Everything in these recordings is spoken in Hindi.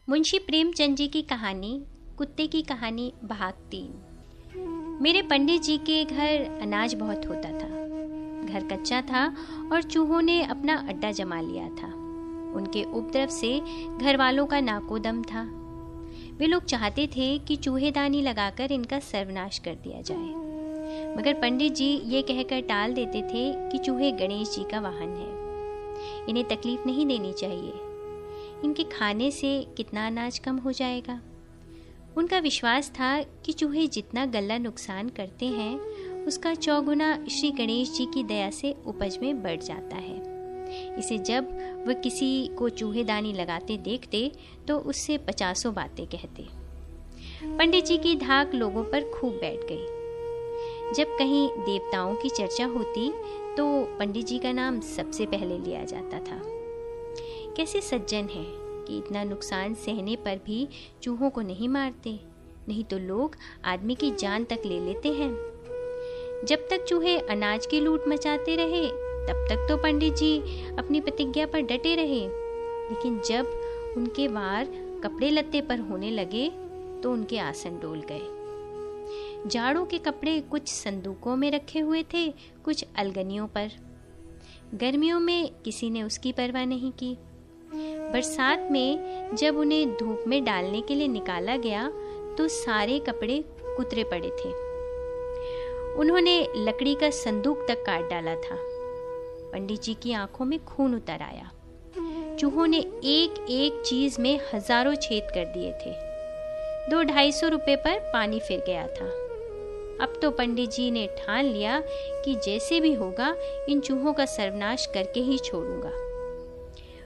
मुंशी प्रेमचंद जी की कहानी कुत्ते की कहानी भाग 3। मेरे पंडित जी के घर अनाज बहुत होता था। घर कच्चा था और चूहों ने अपना अड्डा जमा लिया था। उनके उपद्रव से घर वालों का नाकोदम था। वे लोग चाहते थे कि चूहेदानी लगाकर इनका सर्वनाश कर दिया जाए, मगर पंडित जी ये कहकर टाल देते थे कि चूहे गणेश जी का वाहन है, इन्हें तकलीफ नहीं देनी चाहिए, इनके खाने से कितना अनाज कम हो जाएगा। उनका विश्वास था कि चूहे जितना गल्ला नुकसान करते हैं उसका चौगुना श्री गणेश जी की दया से उपज में बढ़ जाता है। इसे जब वह किसी को चूहेदानी लगाते देखते तो उससे 50 बातें कहते। पंडित जी की धाक लोगों पर खूब बैठ गई। जब कहीं देवताओं की चर्चा होती तो पंडित जी का नाम सबसे पहले लिया जाता था। कैसे सज्जन हैं कि इतना नुकसान सहने पर भी चूहों को नहीं मारते, नहीं तो लोग आदमी की जान तक ले लेते हैं। जब तक चूहे अनाज की लूट मचाते रहे तब तक तो पंडित जी अपनी प्रतिज्ञा पर डटे रहे, लेकिन जब उनके वार कपड़े लत्ते पर होने लगे तो उनके आसन डोल गए। जाड़ों के कपड़े कुछ संदूकों में रखे हुए थे, कुछ अलगनियों पर। गर्मियों में किसी ने उसकी परवाह नहीं की। बरसात में जब उन्हें धूप में डालने के लिए निकाला गया तो सारे कपड़े कुतरे पड़े थे। उन्होंने लकड़ी का संदूक तक काट डाला था। पंडित जी की आंखों में खून उतर आया। चूहों ने एक एक चीज में हजारों छेद कर दिए थे। 200-250 रुपए पर पानी फिर गया था। अब तो पंडित जी ने ठान लिया कि जैसे भी होगा इन चूहों का सर्वनाश करके ही छोड़ूंगा।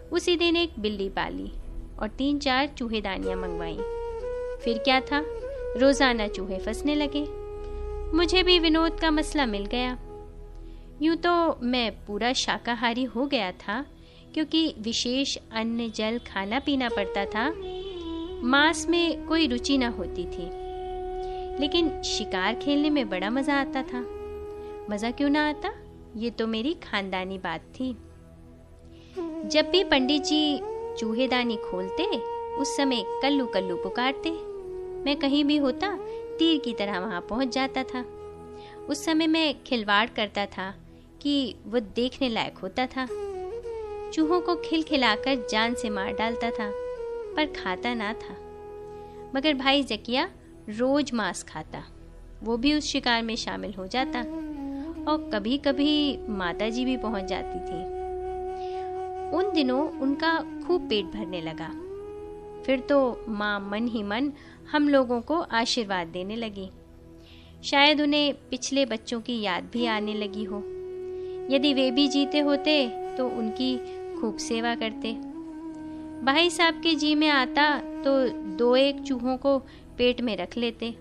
उसी दिन एक बिल्ली पाली और 3-4 चूहेदानियां मंगवाई। फिर क्या था, रोजाना चूहे फंसने लगे। मुझे भी विनोद का मसला मिल गया। यूं तो मैं पूरा शाकाहारी हो गया था, क्योंकि विशेष अन्न जल खाना पीना पड़ता था। मांस में कोई रुचि न होती थी, लेकिन शिकार खेलने में बड़ा मजा आता था। मजा क्यों ना आता, ये तो मेरी खानदानी बात थी। जब भी पंडित जी चूहेदानी खोलते उस समय कल्लू कल्लू पुकारते। मैं कहीं भी होता तीर की तरह वहां पहुंच जाता था। उस समय मैं खिलवाड़ करता था कि वो देखने लायक होता था। चूहों को खिलखिलाकर जान से मार डालता था, पर खाता ना था। मगर भाई जकिया रोज मांस खाता, वो भी उस शिकार में शामिल हो जाता और कभी कभी माता जी भी पहुंच जाती थी। उन दिनों उनका खूब पेट भरने लगा। फिर तो माँ मन ही मन हम लोगों को आशीर्वाद देने लगी। शायद उन्हें पिछले बच्चों की याद भी आने लगी हो। यदि वे भी जीते होते तो उनकी खूब सेवा करते। भाई साहब के जी में आता तो 2-1 चूहों को पेट में रख लेते।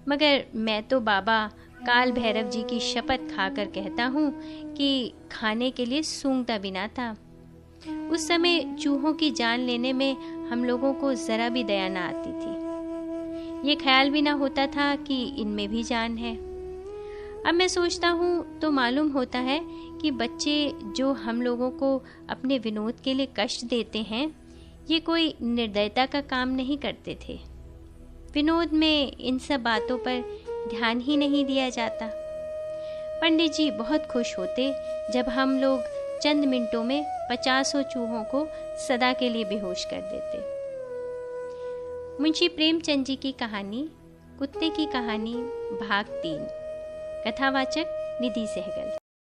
मगर मैं तो बाबा काल भैरव जी की शपथ खाकर कहता हूँ कि खाने के लिए सूंघता भी ना था। उस समय चूहों की जान लेने में हम लोगों को जरा भी दया ना आती थी। ये ख्याल भी ना होता था कि इनमें भी जान है। अब मैं सोचता हूँ तो मालूम होता है कि बच्चे जो हम लोगों को अपने विनोद के लिए कष्ट देते हैं, ये कोई निर्दयता का काम नहीं करते थे। विनोद में इन सब बातों पर ध्यान ही नहीं दिया जाता। पंडित जी बहुत खुश होते जब हम लोग चंद मिनटों में 50 चूहों को सदा के लिए बेहोश कर देते। मुंशी प्रेमचंद जी की कहानी कुत्ते की कहानी भाग 3। कथावाचक निधि सहगल।